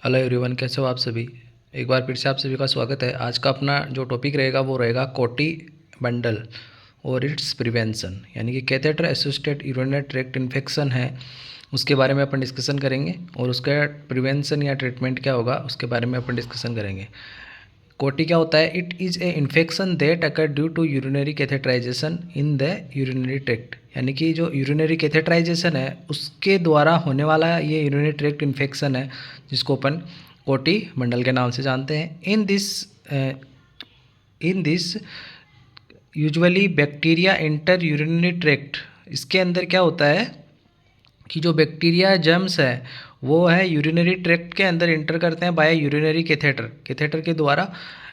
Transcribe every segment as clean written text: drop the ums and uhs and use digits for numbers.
Hello everyone, कैसे हो आप सभी। एक बार फिर से आप सभी का स्वागत है। आज का अपना जो टॉपिक रहेगा वो रहेगा कोटी बंडल और इट्स प्रिवेंशन, यानी कि catheter associated urinary tract infection है, उसके बारे में अपन डिस्कशन करेंगे और उसका प्रिवेंशन या ट्रीटमेंट क्या होगा उसके बारे में अपन डिस्कशन करेंगे। कोटी क्या होता है? It is a infection that occur due to urinary catheterization in the urinary tract, यानी कि जो यूरिनरी कैथेटराइजेशन है उसके द्वारा होने वाला ये यूरिनरी ट्रैक्ट इन्फेक्शन है, जिसको अपन कोटी मंडल के नाम से जानते हैं। In this usually bacteria enter urinary tract. इसके अंदर क्या होता है कि जो बैक्टीरिया जर्म्स है वो है यूरिनरी ट्रैक्ट के अंदर इंटर करते हैं बाय यूरिनरी कैथेटर के द्वारा,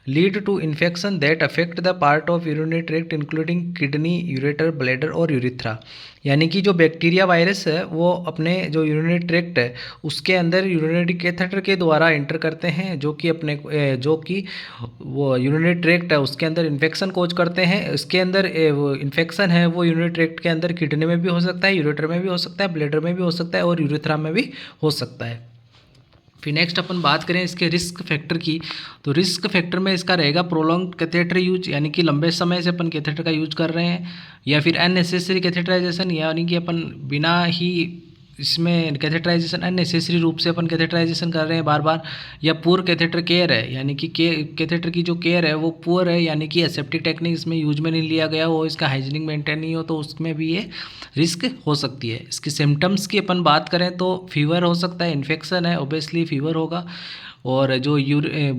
lead to infection that affect the part of urinary tract including kidney, ureter, bladder और यूरिथ्रा। यानी कि जो बैक्टीरिया वायरस है वो अपने जो यूरिनरी ट्रैक्ट है उसके अंदर यूरिनरी कैथेटर के द्वारा इंटर करते हैं, जो कि वो यूरिनरी ट्रैक्ट है उसके अंदर इन्फेक्शन कोज करते हैं। इसके अंदर वो इन्फेक्शन है वो यूरिनरी ट्रैक्ट के अंदर किडनी में भी हो सकता है, यूरेटर में भी हो सकता है, ब्लैडर में भी हो सकता है और यूरिथ्रा में भी हो सकता है। फिर नेक्स्ट अपन बात करें इसके रिस्क फैक्टर की, तो रिस्क फैक्टर में इसका रहेगा प्रोलॉन्ग कैथेटर यूज, यानी कि लंबे समय से अपन कैथेटर का यूज कर रहे हैं, या फिर अननेसेसरी कैथेटराइजेशन, यानी कि अपन बिना ही इसमें कैथेटराइजेशन अननेसेसरी रूप से अपन कैथेटराइजेशन कर रहे हैं बार बार, या पुअर कैथेटर केयर है, यानी कि कैथेटर की जो केयर है वो पुअर है, यानी कि एसेप्टिक टेक्निक इसमें यूज में नहीं लिया गया हो, इसका हाइजीनिक मेंटेन नहीं हो, तो उसमें भी ये रिस्क हो सकती है। इसकी सिम्टम्स की अपन बात करें तो फीवर हो सकता है, इन्फेक्शन है ओबियसली फीवर होगा, और जो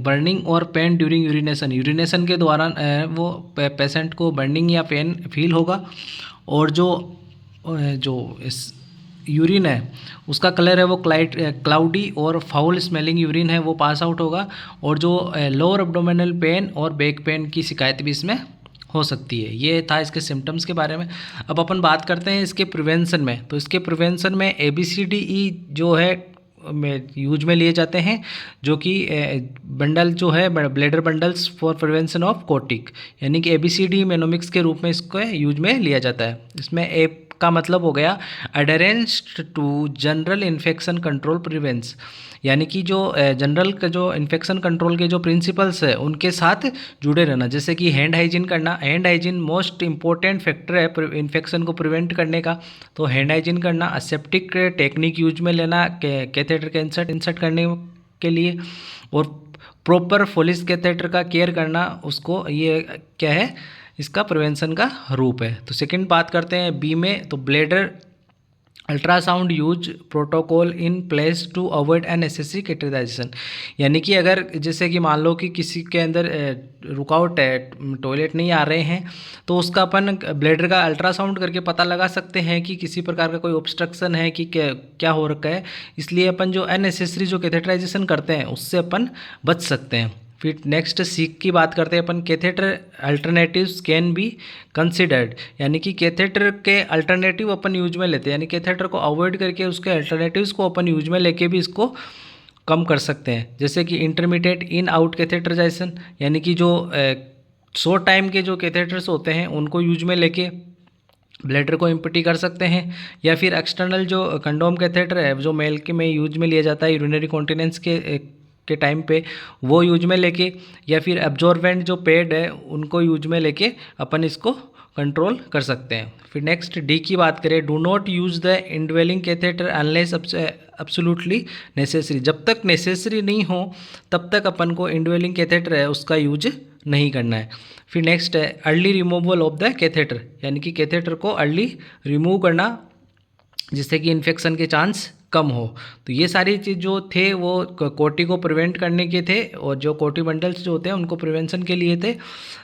बर्निंग और पेन ड्यूरिंग यूरिनेशन के दौरान वो पेशेंट को बर्निंग या पेन फील होगा, और जो इस यूरिन है उसका कलर है वो क्लाउडी और फाउल स्मेलिंग यूरिन है वो पास आउट होगा, और जो लोअर एब्डोमिनल पेन और बैक पेन की शिकायत भी इसमें हो सकती है। ये था इसके सिम्टम्स के बारे में। अब अपन बात करते हैं इसके प्रिवेंशन में, तो इसके प्रिवेंशन में ABCDE जो है में यूज में लिए जाते हैं, जो कि बंडल जो है bladder bundles for prevention of कोटिक, यानी कि ABCD मेनोमिक्स के रूप में इसको यूज में लिया जाता है। इसमें ए का मतलब हो गया adherence to general infection control प्रिवेंस, यानी कि जो जनरल का जो इन्फेक्शन कंट्रोल के जो प्रिंसिपल्स है उनके साथ जुड़े रहना, जैसे कि हैंड हाइजीन करना। Hand hygiene most important factor है इन्फेक्शन को प्रिवेंट करने का, तो हैंड हाइजीन करना, असेप्टिक टेक्निक यूज में लेना कैथेटर के इंसर्ट करने के लिए, और प्रॉपर फोलिस कैथेटर का केयर करना, उसको ये क्या है इसका प्रिवेंशन का रूप है। तो सेकंड बात करते हैं बी में, तो bladder ultrasound use protocol in place to avoid unnecessary catheterization, यानी कि अगर जैसे कि मान लो कि किसी के अंदर रुकावट है, टॉयलेट नहीं आ रहे हैं, तो उसका अपन ब्लैडर का अल्ट्रासाउंड करके पता लगा सकते हैं कि किसी प्रकार का कोई ऑब्स्ट्रक्शन है कि क्या हो रखा है। इसलिए अपन जो अननेसेसरी जो कैथेटराइजेशन करते हैं उससे अपन बच सकते हैं। फिर नेक्स्ट सीख की बात करते हैं अपन, catheter alternatives can be considered, यानी कि कैथेटर के अल्टरनेटिव अपन यूज में लेते हैं, यानी कैथेटर को अवॉइड करके उसके अल्टरनेटिव्स को अपन यूज में लेके भी इसको कम कर सकते हैं, जैसे कि इंटरमीडिएट इन आउट कैथेटराइजेशन, यानी कि जो शॉर्ट टाइम के जो कैथेटर्स होते हैं उनको यूज में लेके ब्लैडर को एम्प्टी कर सकते हैं, या फिर एक्सटर्नल जो कंडोम कैथेटर है जो मेल के में यूज में लिया जाता है यूरिनरी कॉन्टिनेंस के टाइम पे, वो यूज में लेके, या फिर एब्जॉर्बेंट जो पैड है उनको यूज में लेके अपन इसको कंट्रोल कर सकते हैं। फिर नेक्स्ट डी की बात करें, do not use the indwelling catheter unless absolutely necessary, जब तक नेसेसरी नहीं हो तब तक अपन को इनड्वेलिंग कैथेटर है उसका यूज नहीं करना है। फिर नेक्स्ट है early removal of the catheter, यानी कि कैथेटर को अर्ली रिमूव करना जिससे कि इन्फेक्शन के चांस कम हो। तो ये सारी चीज़ जो थे वो कोटी को प्रिवेंट करने के थे, और जो कोटी बंडल्स जो होते हैं उनको प्रिवेंशन के लिए थे।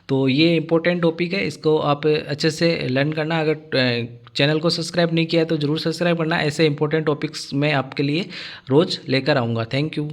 तो ये इंपॉर्टेंट टॉपिक है, इसको आप अच्छे से लर्न करना। अगर चैनल को सब्सक्राइब नहीं किया है तो ज़रूर सब्सक्राइब करना, ऐसे इंपॉर्टेंट टॉपिक्स मैं आपके लिए रोज़ लेकर आऊँगा। Thank you.